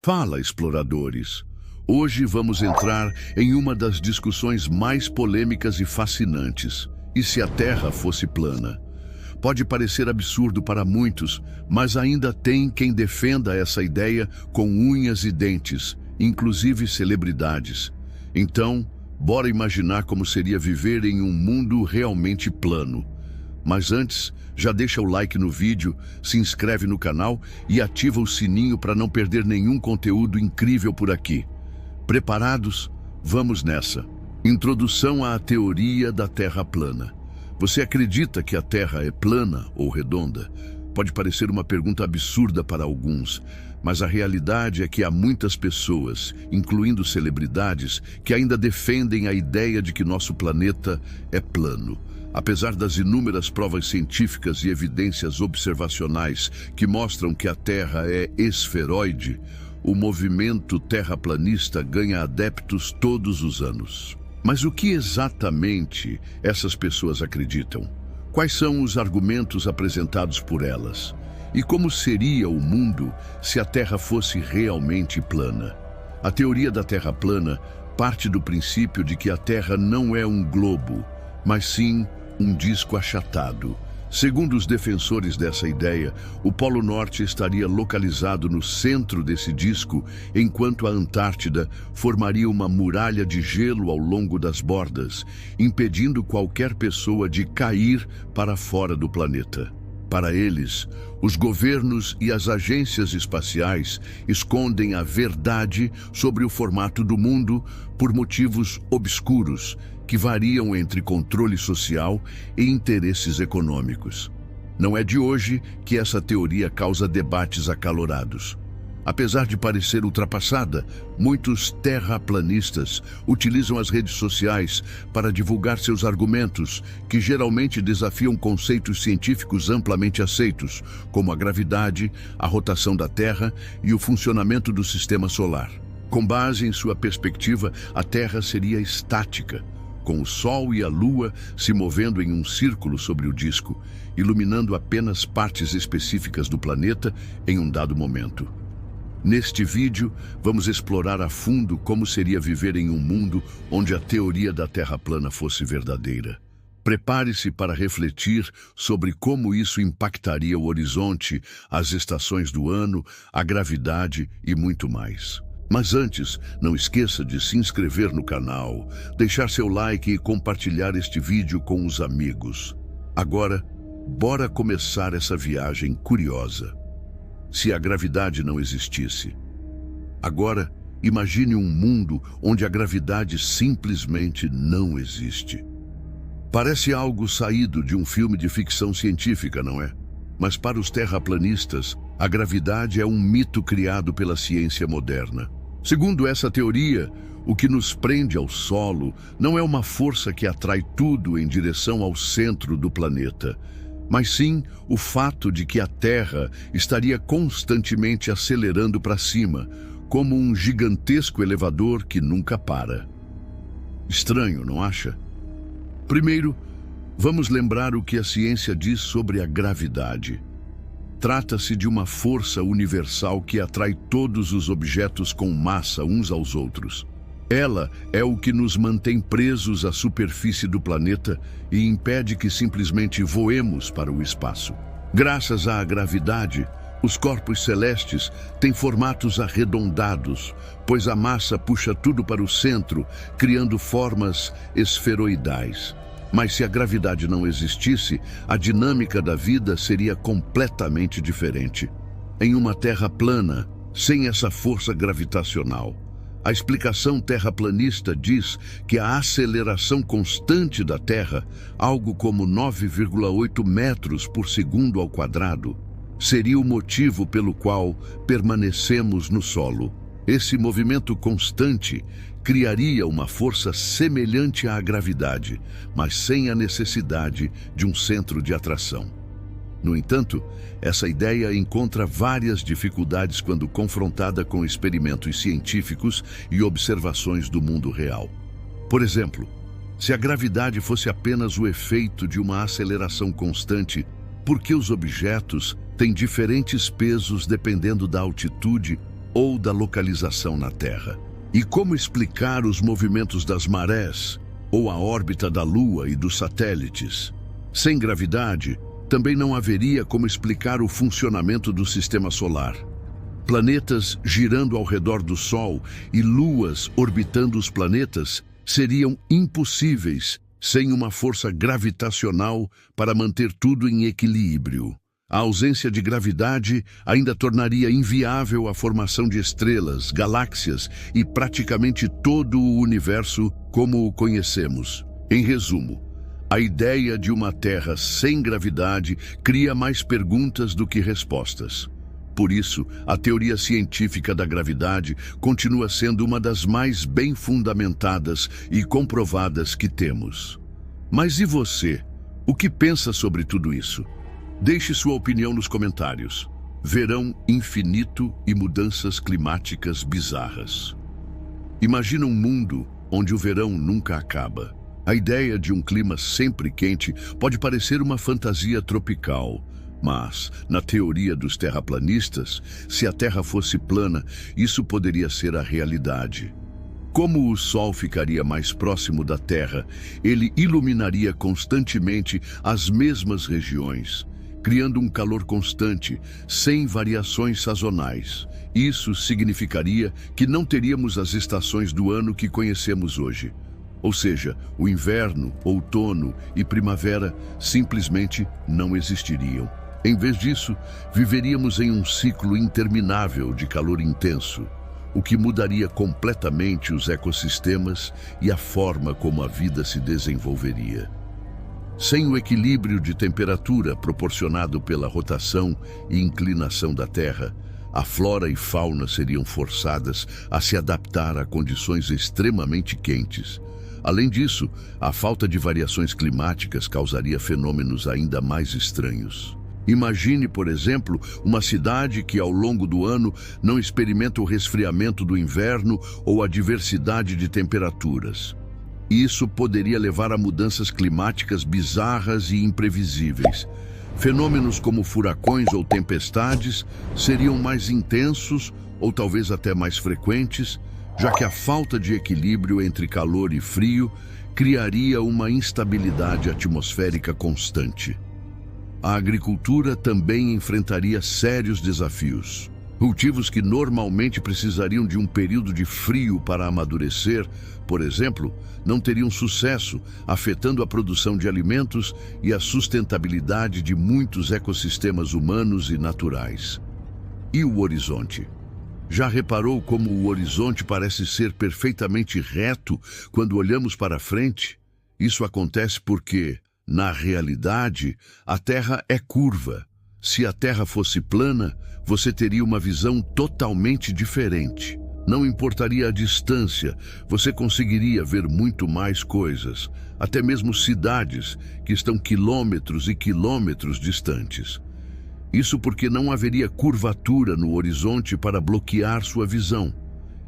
Fala, exploradores! Hoje vamos entrar em uma das discussões mais polêmicas e fascinantes. E se a Terra fosse plana? Pode parecer absurdo para muitos, mas ainda tem quem defenda essa ideia com unhas e dentes, inclusive celebridades. Então, bora imaginar como seria viver em um mundo realmente plano. Mas antes, já deixa o like no vídeo, se inscreve no canal e ativa o sininho para não perder nenhum conteúdo incrível por aqui. Preparados? Vamos nessa. Introdução à teoria da Terra plana. Você acredita que a Terra é plana ou redonda? Pode parecer uma pergunta absurda para alguns, mas a realidade é que há muitas pessoas, incluindo celebridades, que ainda defendem a ideia de que nosso planeta é plano. Apesar das inúmeras provas científicas e evidências observacionais que mostram que a Terra é esferoide, o movimento terraplanista ganha adeptos todos os anos. Mas o que exatamente essas pessoas acreditam? Quais são os argumentos apresentados por elas? E como seria o mundo se a Terra fosse realmente plana? A teoria da Terra plana parte do princípio de que a Terra não é um globo, mas sim um disco achatado. Segundo os defensores dessa ideia, o Polo Norte estaria localizado no centro desse disco, enquanto a Antártida formaria uma muralha de gelo ao longo das bordas, impedindo qualquer pessoa de cair para fora do planeta. Para eles, os governos e as agências espaciais escondem a verdade sobre o formato do mundo por motivos obscuros, que variam entre controle social e interesses econômicos. Não é de hoje que essa teoria causa debates acalorados. Apesar de parecer ultrapassada, muitos terraplanistas utilizam as redes sociais para divulgar seus argumentos, que geralmente desafiam conceitos científicos amplamente aceitos, como a gravidade, a rotação da Terra e o funcionamento do sistema solar. Com base em sua perspectiva, a Terra seria estática, com o Sol e a Lua se movendo em um círculo sobre o disco, iluminando apenas partes específicas do planeta em um dado momento. Neste vídeo, vamos explorar a fundo como seria viver em um mundo onde a teoria da Terra plana fosse verdadeira. Prepare-se para refletir sobre como isso impactaria o horizonte, as estações do ano, a gravidade e muito mais. Mas antes, não esqueça de se inscrever no canal, deixar seu like e compartilhar este vídeo com os amigos. Agora, bora começar essa viagem curiosa. Se a gravidade não existisse. Agora, imagine um mundo onde a gravidade simplesmente não existe. Parece algo saído de um filme de ficção científica, não é? Mas para os terraplanistas, a gravidade é um mito criado pela ciência moderna. Segundo essa teoria, o que nos prende ao solo não é uma força que atrai tudo em direção ao centro do planeta, mas sim o fato de que a Terra estaria constantemente acelerando para cima, como um gigantesco elevador que nunca para. Estranho, não acha? Primeiro, vamos lembrar o que a ciência diz sobre a gravidade. Trata-se de uma força universal que atrai todos os objetos com massa uns aos outros. Ela é o que nos mantém presos à superfície do planeta e impede que simplesmente voemos para o espaço. Graças à gravidade, os corpos celestes têm formatos arredondados, pois a massa puxa tudo para o centro, criando formas esferoidais. Mas se a gravidade não existisse, a dinâmica da vida seria completamente diferente. Em uma Terra plana, sem essa força gravitacional, a explicação terraplanista diz que a aceleração constante da Terra, algo como 9,8 metros por segundo ao quadrado, seria o motivo pelo qual permanecemos no solo. Esse movimento constante criaria uma força semelhante à gravidade, mas sem a necessidade de um centro de atração. No entanto, essa ideia encontra várias dificuldades quando confrontada com experimentos científicos e observações do mundo real. Por exemplo, se a gravidade fosse apenas o efeito de uma aceleração constante, por que os objetos têm diferentes pesos dependendo da altitude ou da localização na Terra. E como explicar os movimentos das marés, ou a órbita da Lua e dos satélites? Sem gravidade, também não haveria como explicar o funcionamento do sistema solar. Planetas girando ao redor do Sol e luas orbitando os planetas seriam impossíveis sem uma força gravitacional para manter tudo em equilíbrio. A ausência de gravidade ainda tornaria inviável a formação de estrelas, galáxias e praticamente todo o universo como o conhecemos. Em resumo, a ideia de uma Terra sem gravidade cria mais perguntas do que respostas. Por isso, a teoria científica da gravidade continua sendo uma das mais bem fundamentadas e comprovadas que temos. Mas e você? O que pensa sobre tudo isso? Deixe sua opinião nos comentários. Verão infinito e mudanças climáticas bizarras. Imagina um mundo onde o verão nunca acaba. A ideia de um clima sempre quente pode parecer uma fantasia tropical, mas, na teoria dos terraplanistas, se a Terra fosse plana, isso poderia ser a realidade. Como o Sol ficaria mais próximo da Terra, ele iluminaria constantemente as mesmas regiões, criando um calor constante, sem variações sazonais. Isso significaria que não teríamos as estações do ano que conhecemos hoje. Ou seja, o inverno, outono e primavera simplesmente não existiriam. Em vez disso, viveríamos em um ciclo interminável de calor intenso, o que mudaria completamente os ecossistemas e a forma como a vida se desenvolveria. Sem o equilíbrio de temperatura proporcionado pela rotação e inclinação da Terra, a flora e fauna seriam forçadas a se adaptar a condições extremamente quentes. Além disso, a falta de variações climáticas causaria fenômenos ainda mais estranhos. Imagine, por exemplo, uma cidade que ao longo do ano não experimenta o resfriamento do inverno ou a diversidade de temperaturas. Isso poderia levar a mudanças climáticas bizarras e imprevisíveis. Fenômenos como furacões ou tempestades seriam mais intensos ou talvez até mais frequentes, já que a falta de equilíbrio entre calor e frio criaria uma instabilidade atmosférica constante. A agricultura também enfrentaria sérios desafios. Cultivos que normalmente precisariam de um período de frio para amadurecer, por exemplo, não teriam sucesso, afetando a produção de alimentos e a sustentabilidade de muitos ecossistemas humanos e naturais. E o horizonte? Já reparou como o horizonte parece ser perfeitamente reto quando olhamos para frente? Isso acontece porque, na realidade, a Terra é curva. Se a Terra fosse plana, você teria uma visão totalmente diferente. Não importaria a distância, você conseguiria ver muito mais coisas, até mesmo cidades que estão quilômetros e quilômetros distantes. Isso porque não haveria curvatura no horizonte para bloquear sua visão.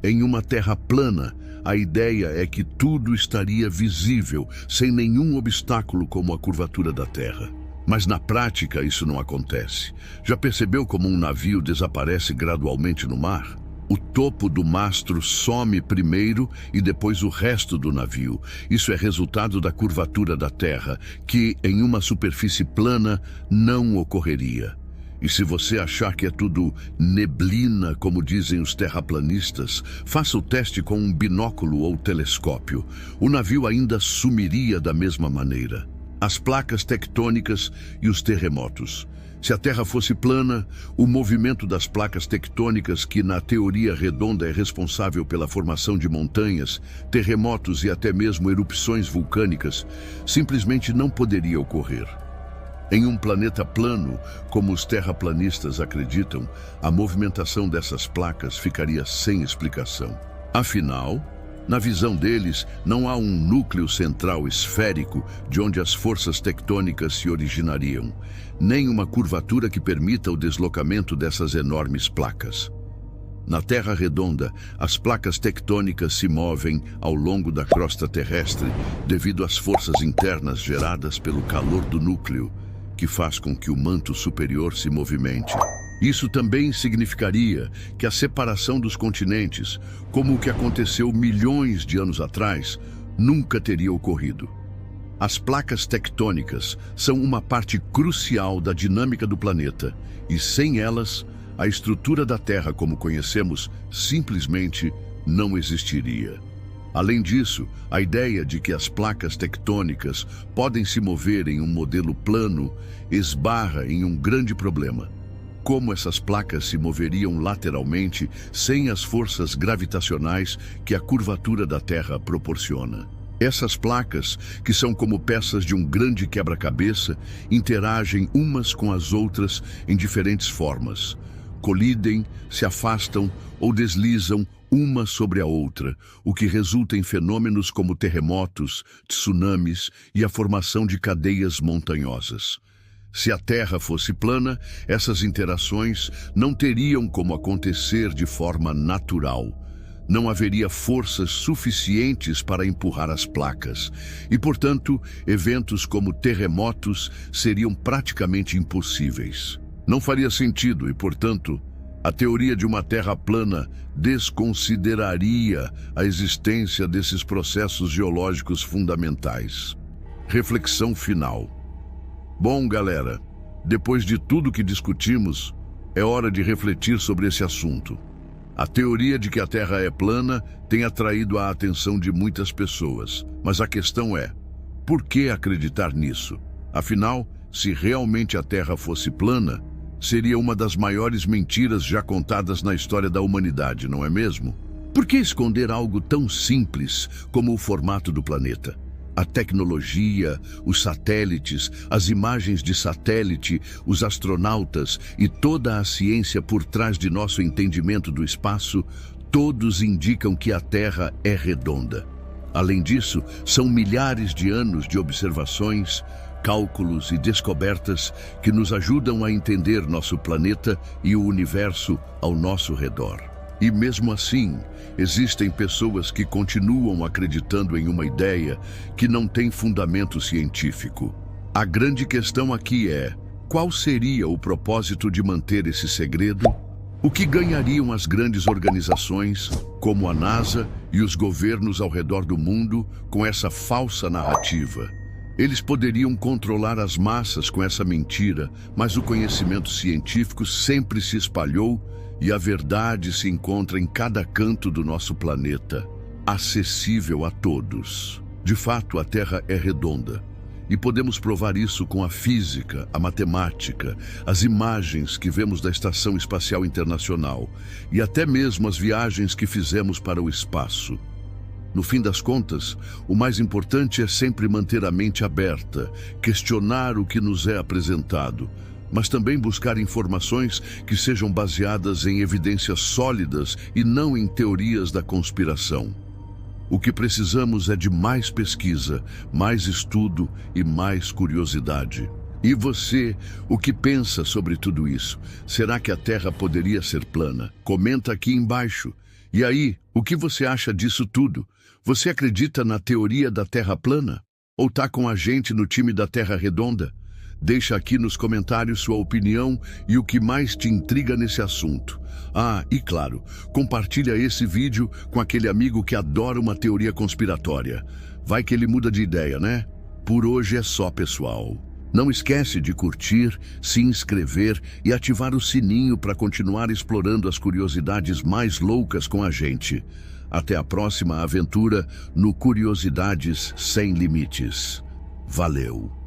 Em uma Terra plana, a ideia é que tudo estaria visível, sem nenhum obstáculo como a curvatura da Terra. Mas na prática isso não acontece. Já percebeu como um navio desaparece gradualmente no mar? O topo do mastro some primeiro e depois o resto do navio. Isso é resultado da curvatura da Terra, que em uma superfície plana não ocorreria. E se você achar que é tudo neblina, como dizem os terraplanistas, faça o teste com um binóculo ou telescópio. O navio ainda sumiria da mesma maneira. As placas tectônicas e os terremotos. Se a Terra fosse plana, o movimento das placas tectônicas, que na teoria redonda é responsável pela formação de montanhas, terremotos e até mesmo erupções vulcânicas, simplesmente não poderia ocorrer. Em um planeta plano, como os terraplanistas acreditam, a movimentação dessas placas ficaria sem explicação. Afinal, na visão deles, não há um núcleo central esférico de onde as forças tectônicas se originariam, nem uma curvatura que permita o deslocamento dessas enormes placas. Na Terra redonda, as placas tectônicas se movem ao longo da crosta terrestre devido às forças internas geradas pelo calor do núcleo, que faz com que o manto superior se movimente. Isso também significaria que a separação dos continentes, como o que aconteceu milhões de anos atrás, nunca teria ocorrido. As placas tectônicas são uma parte crucial da dinâmica do planeta, e sem elas, a estrutura da Terra como conhecemos simplesmente não existiria. Além disso, a ideia de que as placas tectônicas podem se mover em um modelo plano esbarra em um grande problema. Como essas placas se moveriam lateralmente sem as forças gravitacionais que a curvatura da Terra proporciona? Essas placas, que são como peças de um grande quebra-cabeça, interagem umas com as outras em diferentes formas. Colidem, se afastam ou deslizam uma sobre a outra, o que resulta em fenômenos como terremotos, tsunamis e a formação de cadeias montanhosas. Se a Terra fosse plana, essas interações não teriam como acontecer de forma natural. Não haveria forças suficientes para empurrar as placas e, portanto, eventos como terremotos seriam praticamente impossíveis. Não faria sentido e, portanto, a teoria de uma Terra plana desconsideraria a existência desses processos geológicos fundamentais. Reflexão final. Bom, galera, depois de tudo que discutimos, é hora de refletir sobre esse assunto. A teoria de que a Terra é plana tem atraído a atenção de muitas pessoas, mas a questão é, por que acreditar nisso? Afinal, se realmente a Terra fosse plana, seria uma das maiores mentiras já contadas na história da humanidade, não é mesmo? Por que esconder algo tão simples como o formato do planeta? A tecnologia, os satélites, as imagens de satélite, os astronautas e toda a ciência por trás de nosso entendimento do espaço, todos indicam que a Terra é redonda. Além disso, são milhares de anos de observações, cálculos e descobertas que nos ajudam a entender nosso planeta e o universo ao nosso redor. E mesmo assim, existem pessoas que continuam acreditando em uma ideia que não tem fundamento científico. A grande questão aqui é, qual seria o propósito de manter esse segredo? O que ganhariam as grandes organizações, como a NASA e os governos ao redor do mundo, com essa falsa narrativa? Eles poderiam controlar as massas com essa mentira, mas o conhecimento científico sempre se espalhou e a verdade se encontra em cada canto do nosso planeta, acessível a todos. De fato, a Terra é redonda. E podemos provar isso com a física, a matemática, as imagens que vemos da Estação Espacial Internacional e até mesmo as viagens que fizemos para o espaço. No fim das contas, o mais importante é sempre manter a mente aberta, questionar o que nos é apresentado, mas também buscar informações que sejam baseadas em evidências sólidas e não em teorias da conspiração. O que precisamos é de mais pesquisa, mais estudo e mais curiosidade. E você, o que pensa sobre tudo isso? Será que a Terra poderia ser plana? Comenta aqui embaixo. E aí, o que você acha disso tudo? Você acredita na teoria da Terra plana? Ou tá com a gente no time da Terra redonda? Deixa aqui nos comentários sua opinião e o que mais te intriga nesse assunto. Ah, e claro, compartilha esse vídeo com aquele amigo que adora uma teoria conspiratória. Vai que ele muda de ideia, né? Por hoje é só, pessoal. Não esquece de curtir, se inscrever e ativar o sininho para continuar explorando as curiosidades mais loucas com a gente. Até a próxima aventura no Curiosidades Sem Limites. Valeu!